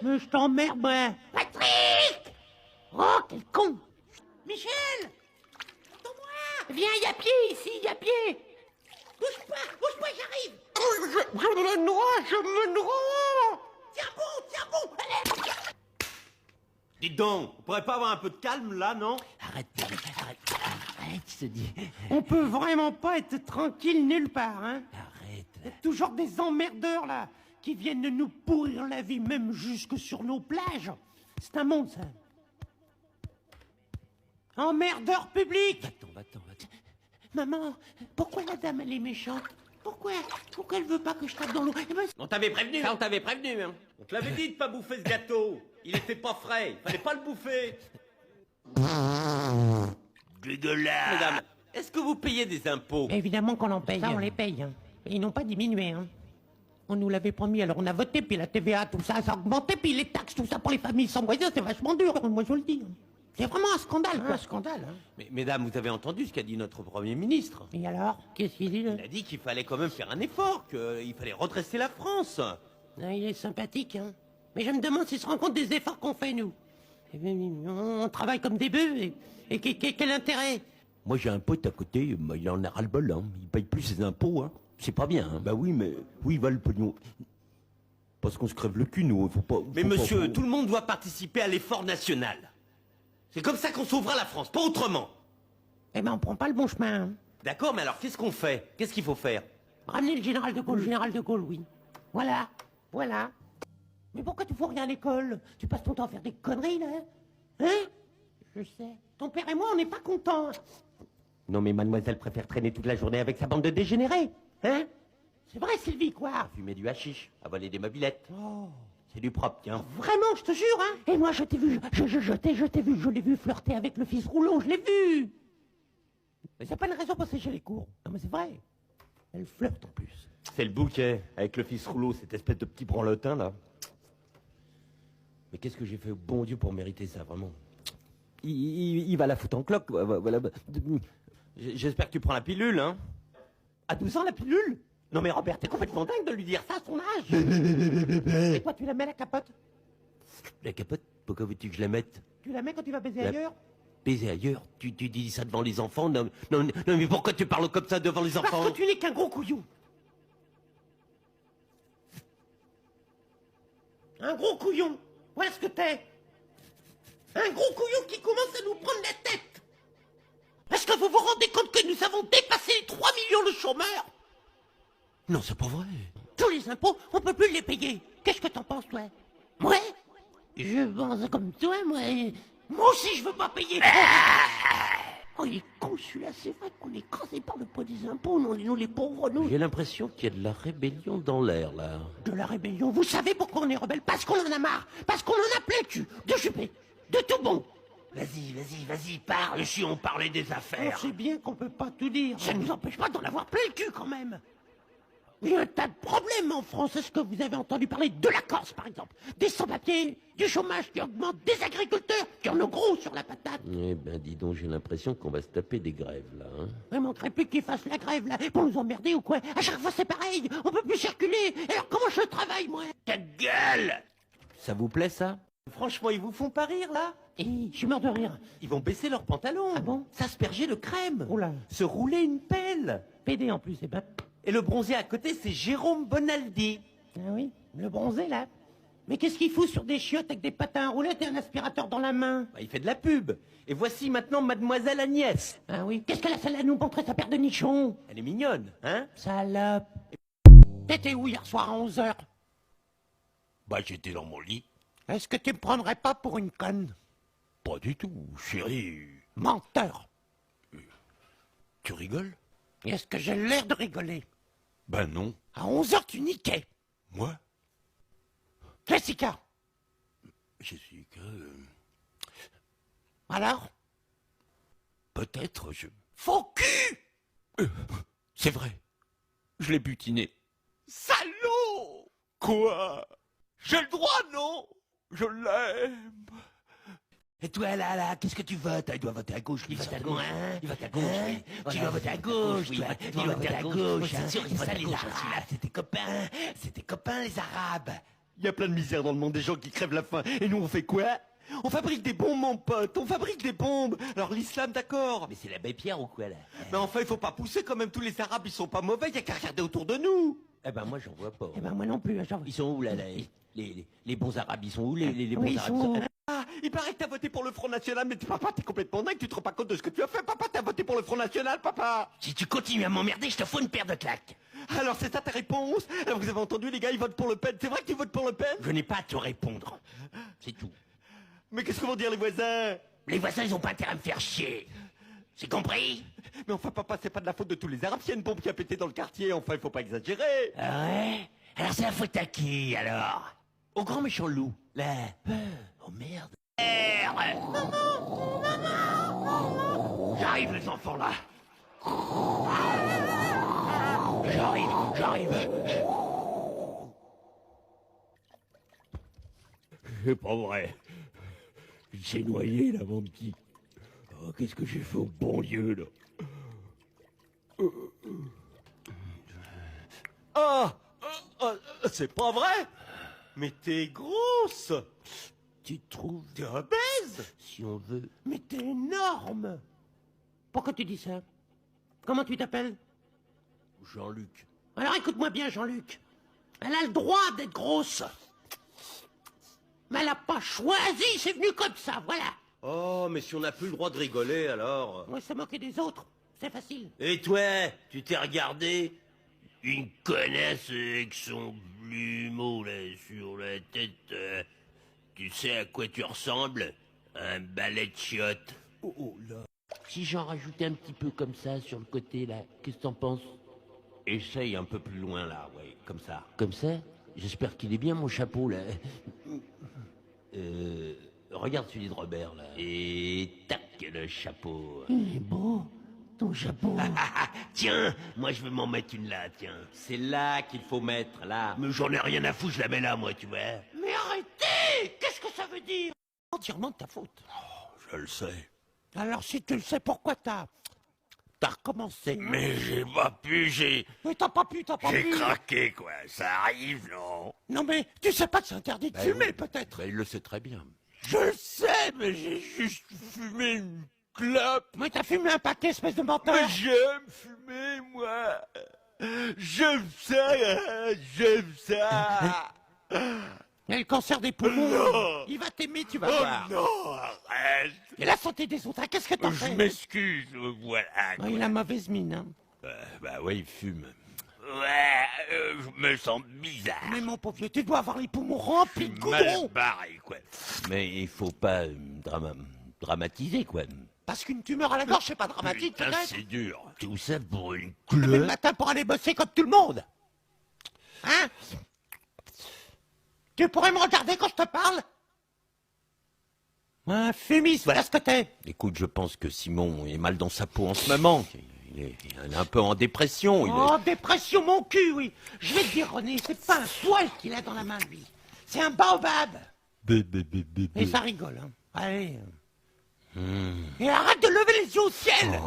Mais je t'emmerde, moi. Patrick! Oh, quel con. Michel! Attends-moi! Viens, y a pied ici, y a pied! Bouge pas, j'arrive! Je me noie. Tiens bon, allez! Dites donc, on pourrait pas avoir un peu de calme là, non? Arrête, je te dis. On peut vraiment pas être tranquille nulle part, hein. Arrête. Y a toujours des emmerdeurs, là, qui viennent nous pourrir la vie, même jusque sur nos plages. C'est un monde, ça. Emmerdeur public. Va-t'en. Maman, pourquoi la dame, elle est méchante? Pourquoi elle veut pas que je tape dans l'eau? Eh ben, On t'avait prévenu, on t'avait prévenu, hein. On te l'avait dit de pas bouffer ce gâteau. Il était pas frais, il fallait pas le bouffer. Dégueulasse! Mesdames, est-ce que vous payez des impôts? évidemment qu'on en paye. Ça, on les paye. Hein. Et ils n'ont pas diminué. Hein. On nous l'avait promis, alors on a voté, puis la TVA, tout ça, ça a augmenté, puis les taxes, tout ça pour les familles sans moyens, c'est vachement dur, moi je le dis. Hein. C'est vraiment un scandale, quoi. Un scandale, hein. Mais mesdames, vous avez entendu ce qu'a dit notre Premier ministre? Et alors? Qu'est-ce qu'il dit, là? Il a dit qu'il fallait quand même faire un effort, qu'il fallait redresser la France. Ah, il est sympathique, hein. Mais je me demande s'il se rend compte des efforts qu'on fait, nous. Eh bien, on travaille comme des bœufs, et quel intérêt? Moi, j'ai un pote à côté, bah, il en a ras-le-bol, hein. Il paye plus ses impôts, hein. C'est pas bien, hein. Bah oui, mais où il va le pognon? Parce qu'on se crève le cul, nous. Mais monsieur, tout le monde doit participer à l'effort national. C'est comme ça qu'on sauvera la France, pas autrement. Eh ben, on prend pas le bon chemin, hein. D'accord, mais alors qu'est-ce qu'on fait? Qu'est-ce qu'il faut faire? Ramener le général de Gaulle, oui. Voilà. Mais pourquoi tu fous rien à l'école? Tu passes ton temps à faire des conneries, là? Hein? Je sais. Ton père et moi, on n'est pas contents. Non, mais mademoiselle préfère traîner toute la journée avec sa bande de dégénérés. Hein? C'est vrai, Sylvie, quoi? Fumer du hashish, à voler des mobilettes. Oh. C'est du propre, tiens. Vraiment, je te jure, hein? Et moi, je t'ai vu, je l'ai vu flirter avec le fils Rouleau, je l'ai vu! Mais c'est pas une raison pour sécher les cours. Non, mais c'est vrai. Elle flirte en plus. C'est le bouquet, avec le fils rouleau, cette espèce de petit branlotin, là. Mais qu'est-ce que j'ai fait au bon Dieu pour mériter ça, vraiment? Il va la foutre en cloque, voilà. J'espère que tu prends la pilule, hein? À 12 ans, la pilule? Non, mais Robert, t'es complètement dingue de lui dire ça à son âge! Et toi, tu la mets, la capote? La capote, pourquoi veux-tu que je la mette? Tu la mets quand tu vas baiser ailleurs? Baiser ailleurs? Tu dis ça devant les enfants? Non, mais pourquoi tu parles comme ça devant les enfants? Parce que tu n'es qu'un gros couillou! Un gros couillon! Voilà ce que t'es! Un gros couillon qui commence à nous prendre la tête! Est-ce que vous vous rendez compte que nous avons dépassé les 3 millions de chômeurs? Non, c'est pas vrai. Tous les impôts, on peut plus les payer. Qu'est-ce que t'en penses, toi? Ouais? Je pense comme toi, moi. Moi aussi, je veux pas payer. Oh, il est con, celui-là. C'est vrai qu'on est écrasé par le poids des impôts, nous les pauvres, nous. J'ai l'impression qu'il y a de la rébellion dans l'air, là. De la rébellion. Vous savez pourquoi on est rebelle? Parce qu'on en a marre. Parce qu'on en a plein le cul. De chupé. De tout bon. Vas-y, parle, si on parlait des affaires. On sait bien qu'on peut pas tout dire. Ça nous empêche pas d'en avoir plein le cul, quand même. Il y a un tas de problèmes en France. Est-ce que vous avez entendu parler de la Corse, par exemple? Des sans-papiers, du chômage qui augmente, des agriculteurs qui en ont gros sur la patate. Eh ben, dis donc, j'ai l'impression qu'on va se taper des grèves, là, hein. Il manquerait plus qu'ils fassent la grève, là, pour nous emmerder ou quoi? À chaque fois, c'est pareil. On peut plus circuler. Alors, comment je travaille, moi? Ta gueule! Ça vous plaît, ça? Franchement, ils vous font pas rire, là? Je suis mort de rire. Ils vont baisser leurs pantalons. Ah bon? S'asperger de crème. Oh là. Se rouler une pelle. PD en plus, eh ben. Et le bronzé à côté, c'est Jérôme Bonaldi. Ah oui, le bronzé, là. Mais qu'est-ce qu'il fout sur des chiottes avec des patins à roulettes et un aspirateur dans la main? Bah, il fait de la pub. Et voici maintenant Mademoiselle Agnès. Ah oui, qu'est-ce qu'elle a celle-là à nous montrer sa paire de nichons? Elle est mignonne, hein? Salope. T'étais où hier soir à 11h? Bah, j'étais dans mon lit. Est-ce que tu me prendrais pas pour une conne? Pas du tout, chérie. Menteur. Tu rigoles? Est-ce que j'ai l'air de rigoler? Ben non. À 11h, tu niquais. Moi? Jessica. Jessica... Alors? Peut-être, je... Faux cul! C'est vrai. Je l'ai butiné. Salaud! Quoi? J'ai le droit, non? Je l'aime. Et toi, là, qu'est-ce que tu votes? Il doit voter à gauche, lui, certainement, hein? Il vote à gauche, oui. Tu dois voter à gauche, toi. Il doit voter à gauche, hein? C'est sûr qu'il vote à gauche, celui-là. C'est tes copains, les Arabes. Il y a plein de misère dans le monde, des gens qui crèvent la faim. Et nous, on fait quoi? On fabrique des bombes, mon pote, on fabrique des bombes. Alors l'islam, d'accord. Mais c'est l'abbé Pierre ou quoi, là? Mais enfin, il faut pas pousser quand même. Tous les Arabes, ils sont pas mauvais, il y a qu'à regarder autour de nous. Eh ben, moi, j'en vois pas. Eh ben moi non plus, hein, j'en Ils sont où, là, les bons Arabes? Ils sont où, les bons Oui, ils Arabes? sont où? Ah, il paraît que t'as voté pour le Front National, mais papa, t'es complètement dingue, tu te rends pas compte de ce que tu as fait. Papa, t'as voté pour le Front National, papa. Si tu continues à m'emmerder, je te fous une paire de claques. Alors c'est ça ta réponse? Alors vous avez entendu, les gars, ils votent pour Le Pen. C'est vrai que tu votes pour Le Pen? Je n'ai pas à te répondre. C'est tout. Mais qu'est-ce que vont dire les voisins? Les voisins, ils ont pas intérêt à me faire chier. C'est compris? Mais enfin, papa, c'est pas de la faute de tous les Arabes. S'il y a une bombe qui a pété dans le quartier, enfin, il faut pas exagérer. Ah ouais? Alors c'est la faute à qui, alors? Au grand méchant loup, là. Oh merde. Merde! J'arrive, les enfants, là. J'arrive. C'est pas vrai. Il s'est noyé, là, mon petit. Oh, qu'est-ce que j'ai fait au bon Dieu, là? Ah, c'est pas vrai. Mais t'es grosse. Tu trouves? T'es obèse. Si on veut. Mais t'es énorme. Pourquoi tu dis ça? Comment tu t'appelles? Jean-Luc. Alors écoute-moi bien, Jean-Luc. Elle a le droit d'être grosse. Mais elle a pas choisi, c'est venu comme ça, voilà. Oh, mais si on n'a plus le droit de rigoler, alors... Moi, se moquer des autres, c'est facile. Et toi, tu t'es regardé? Une connasse avec son plumeau là sur la tête. Tu sais à quoi tu ressembles? Un balai de chiottes. Oh là. Si j'en rajoutais un petit peu comme ça sur le côté là, qu'est-ce que t'en penses? Essaye un peu plus loin, là, ouais, comme ça. Comme ça? J'espère qu'il est bien mon chapeau là. Regarde celui de Robert là. Et tac, le chapeau. Il est beau, ton chapeau. Tiens, moi je vais m'en mettre une là, tiens. C'est là qu'il faut mettre, là. Mais j'en ai rien à foutre, je la mets là moi, tu vois. Mais arrêtez! Qu'est-ce que ça veut dire? Entièrement de ta faute. Je le sais. Alors si tu le sais, pourquoi t'as recommencé? Mais j'ai pas pu, Mais t'as pas pu. j'ai craqué quoi. Ça arrive, non? Non mais tu sais pas que c'est interdit de fumer, peut-être? Ben, il le sait très bien. Je le sais, mais j'ai juste fumé une clope. Mais t'as fumé un paquet, espèce de menteur. J'aime fumer, moi. J'aime ça. Il y a le cancer des poumons. Non. Il va t'aimer, tu vas Oh voir. non, arrête. Et la santé des autres, hein, qu'est-ce que t'en Je fais? m'excuse, voilà. Oh, il a mauvaise mine, hein. Bah ouais, il fume. Ouais, je me sens bizarre. Mais mon pauvre vieux, tu dois avoir les poumons remplis de Mal goudron. barré, quoi. Mais il faut pas dramatiser, quoi. Parce qu'une tumeur à la gorge, c'est pas dramatique, Putain, peut-être? c'est dur. Tout ça pour une Mais le clope. matin pour aller bosser comme tout le monde. Hein? Tu pourrais me regarder quand je te parle? Un fumiste, voilà ce que t'es. Écoute, je pense que Simon est mal dans sa peau en ce moment. Il est un peu en dépression. Oh, dépression, mon cul, oui. Je vais te dire, René, c'est pas un poil qu'il a dans la main, lui. C'est un baobab. Et ça rigole, hein. Allez. Et arrête de lever les yeux au ciel.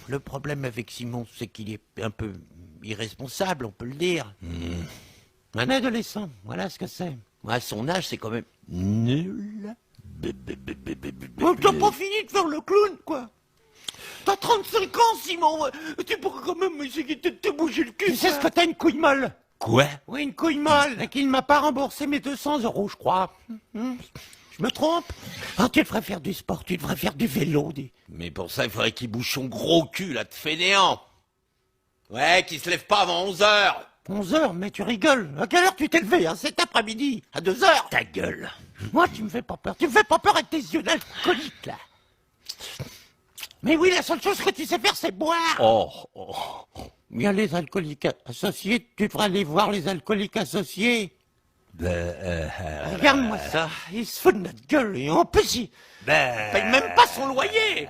Le problème avec Simon, c'est qu'il est un peu irresponsable, on peut le dire. Un adolescent, voilà ce que c'est. À son âge, c'est quand même nul. Oh, t'as pas fini de faire le clown, quoi. T'as 35 ans, Simon. Tu pourrais quand même essayer de te bouger le cul. Tu sais ce que t'as, une couille molle? Quoi? Oui, une couille molle, et qu'il ne m'a pas remboursé mes 200 €, je crois. Je me trompe? Ah, tu devrais faire du sport, tu devrais faire du vélo. Mais pour ça, il faudrait qu'il bouge son gros cul, là, de fainéant. Ouais, qu'il se lève pas avant 11h. 11 heures, mais tu rigoles. À quelle heure tu t'es levé, hein? Cet après-midi, à 2 heures. Ta gueule. Moi, tu me fais pas peur. Tu me fais pas peur avec tes yeux d'alcoolique, là. Mais oui, la seule chose que tu sais faire, c'est boire. Oh. Il y a les alcooliques associés. Tu devrais aller voir les alcooliques associés. Regarde-moi ça. Il se fout de notre gueule. Et en plus, il paye même pas son loyer.